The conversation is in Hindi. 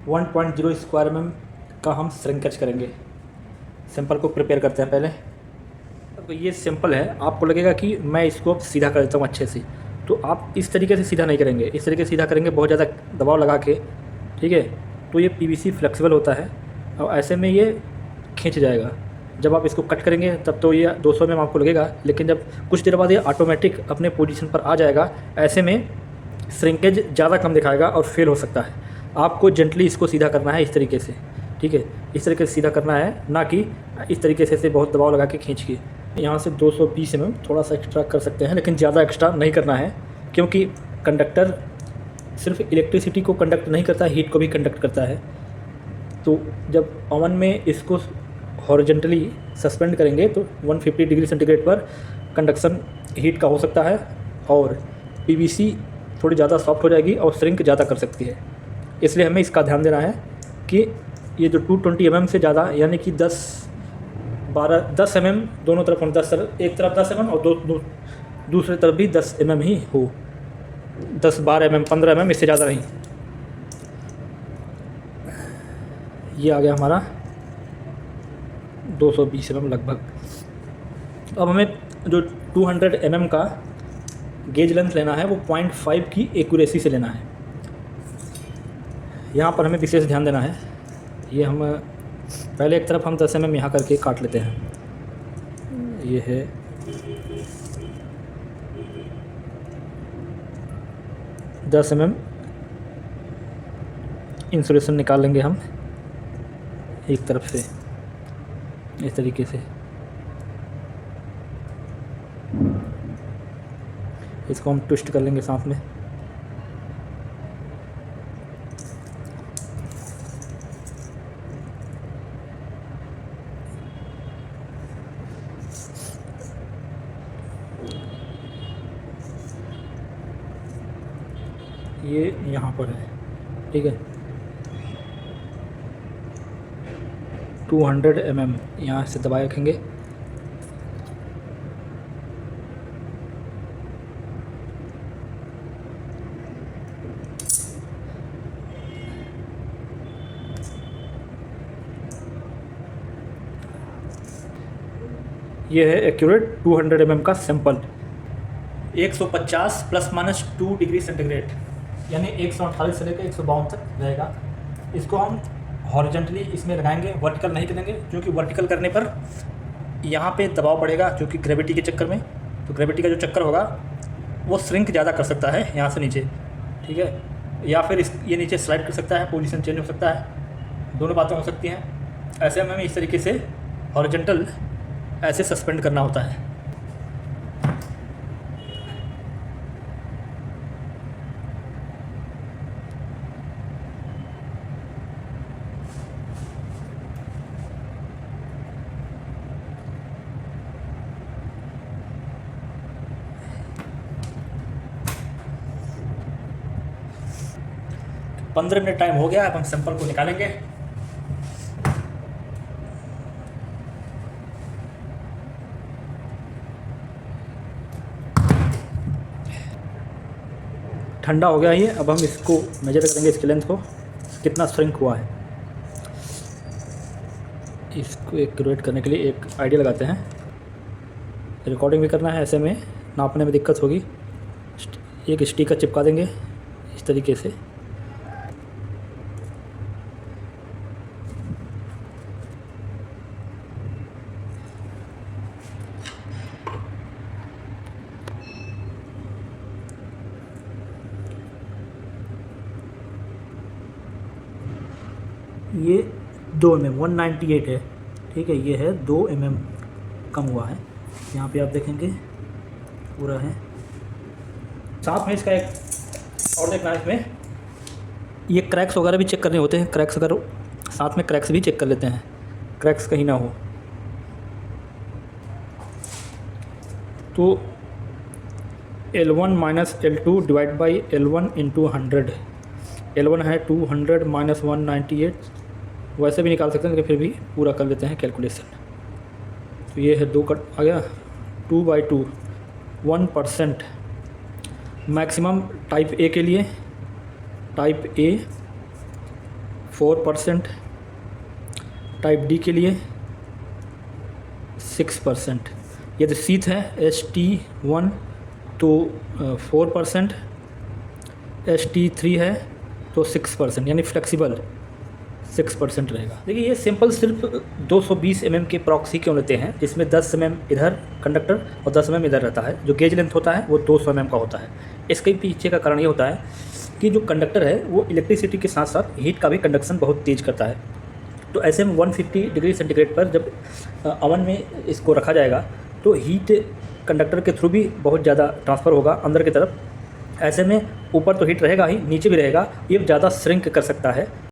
1.0 स्क्वायर mm का हम श्रिंकेज करेंगे। सैंपल को प्रिपेयर करते हैं पहले। तो ये सिंपल है, आपको लगेगा कि मैं इसको सीधा कर देता हूँ अच्छे से, तो आप इस तरीके से सीधा नहीं करेंगे, इस तरीके से सीधा करेंगे बहुत ज़्यादा दबाव लगा के, ठीक है। तो ये पीवीसी फ्लेक्सिबल होता है और ऐसे में ये खींच जाएगा। जब आप इसको कट करेंगे तब तो ये 200 mm आपको लगेगा, लेकिन जब कुछ देर बाद ये ऑटोमेटिक अपने पोजीशन पर आ जाएगा। ऐसे में श्रिंकेज ज़्यादा कम दिखाएगा और फेल हो सकता है। आपको जेंटली इसको सीधा करना है इस तरीके से, ठीक है। इस तरीके से सीधा करना है, ना कि इस तरीके से बहुत दबाव लगा के खींच के। यहाँ से 220 mm थोड़ा सा एक्स्ट्रा कर सकते हैं, लेकिन ज़्यादा एक्स्ट्रा नहीं करना है, क्योंकि कंडक्टर सिर्फ इलेक्ट्रिसिटी को कंडक्ट नहीं करता, हीट को भी कंडक्ट करता है। तो जब ओवन में इसको हॉरिजॉन्टली सस्पेंड करेंगे तो 150 डिग्री सेंटीग्रेड पर कंडक्शन हीट का हो सकता है और पीवीसी थोड़ी ज़्यादा सॉफ्ट हो जाएगी और श्रिंक ज़्यादा कर सकती है। इसलिए हमें इसका ध्यान देना है कि ये जो 220 mm से ज़्यादा, यानी कि 10 mm दोनों तरफ, एक तरफ 10 mm और दूसरी तरफ भी 10 mm ही हो। 10, 12 mm, 15 mm, इससे ज़्यादा नहीं। ये आ गया हमारा 220 mm लगभग। अब हमें जो 200 mm का गेज लेंथ लेना है वो 0.5 की एक्यूरेसी से लेना है। यहाँ पर हमें विशेष ध्यान देना है। ये हम पहले एक तरफ हम 10 mm यहाँ करके काट लेते हैं। ये है 10 mm इंसुलेशन निकाल लेंगे हम एक तरफ से इस तरीके से। इसको हम ट्विस्ट कर लेंगे साथ में। ये यहाँ पर है, ठीक है। 200 mm यहाँ से दबाए रखेंगे। ये है एक्यूरेट 200 mm का सैंपल। 150 ± 2 डिग्री सेंटीग्रेड, यानी 148 से लेकर 152 तक रहेगा। इसको हम हॉरिजॉन्टली इसमें लगाएंगे, वर्टिकल नहीं करेंगे, क्योंकि वर्टिकल करने पर यहाँ पे दबाव बढ़ेगा, क्योंकि ग्रेविटी के चक्कर में। तो ग्रेविटी का जो चक्कर होगा वो श्रिंक ज़्यादा कर सकता है यहाँ से नीचे, ठीक है। या फिर ये नीचे स्लाइड कर सकता है, पोजीशन चेंज हो सकता है, दोनों बातें हो सकती हैं। ऐसे में हमें इस तरीके से हॉरिजॉन्टल ऐसे सस्पेंड करना होता है। तो 15 मिनट टाइम हो गया। अब हम सैंपल को निकालेंगे। ठंडा हो गया ये। अब हम इसको मेजर करेंगे, इसकी लेंथ को कितना श्रिंक हुआ है। इसको एक्यूरेट करने के लिए एक आइडिया लगाते हैं। रिकॉर्डिंग भी करना है, ऐसे में नापने में दिक्कत होगी। एक स्टिकर चिपका देंगे इस तरीके से। ये 2 mm 198 है, ठीक है। ये है 2 mm कम हुआ है। यहाँ पे आप देखेंगे पूरा है। साथ में इसका एक और देखना है, इसमें ये क्रैक्स वगैरह भी चेक करने होते हैं। क्रैक्स अगर साथ में क्रैक्स भी चेक कर लेते हैं, क्रैक्स कहीं ना हो। तो L1 - L2 divide by L1 × 100। L1 है 200 - 198। वैसे भी निकाल सकते हैं, लेकिन फिर भी पूरा कर लेते हैं कैलकुलेशन। तो ये है 2 कट आ गया। 2/2 1%। मैक्सिमम टाइप ए के लिए, टाइप ए 4%, टाइप डी के लिए 6%। यदि शीथ है ST1 तो 4%, ST3 है तो 6%, यानी फ्लेक्सिबल 6% रहेगा। देखिए ये सिंपल सिर्फ 220 mm के प्रॉक्सी क्यों लेते हैं, जिसमें 10 mm इधर कंडक्टर और 10 mm इधर रहता है। जो गेज लेंथ होता है वो 200 mm का होता है। इसके पीछे का कारण ये होता है कि जो कंडक्टर है वो इलेक्ट्रिसिटी के साथ साथ हीट का भी कंडक्शन बहुत तेज़ करता है। तो ऐसे में 150 डिग्री सेंटीग्रेड पर जब अवन में इसको रखा जाएगा तो हीट कंडक्टर के थ्रू भी बहुत ज़्यादा ट्रांसफ़र होगा अंदर की तरफ। ऐसे में ऊपर तो हीट रहेगा ही, नीचे भी रहेगा, ये ज़्यादा श्रिंक कर सकता है।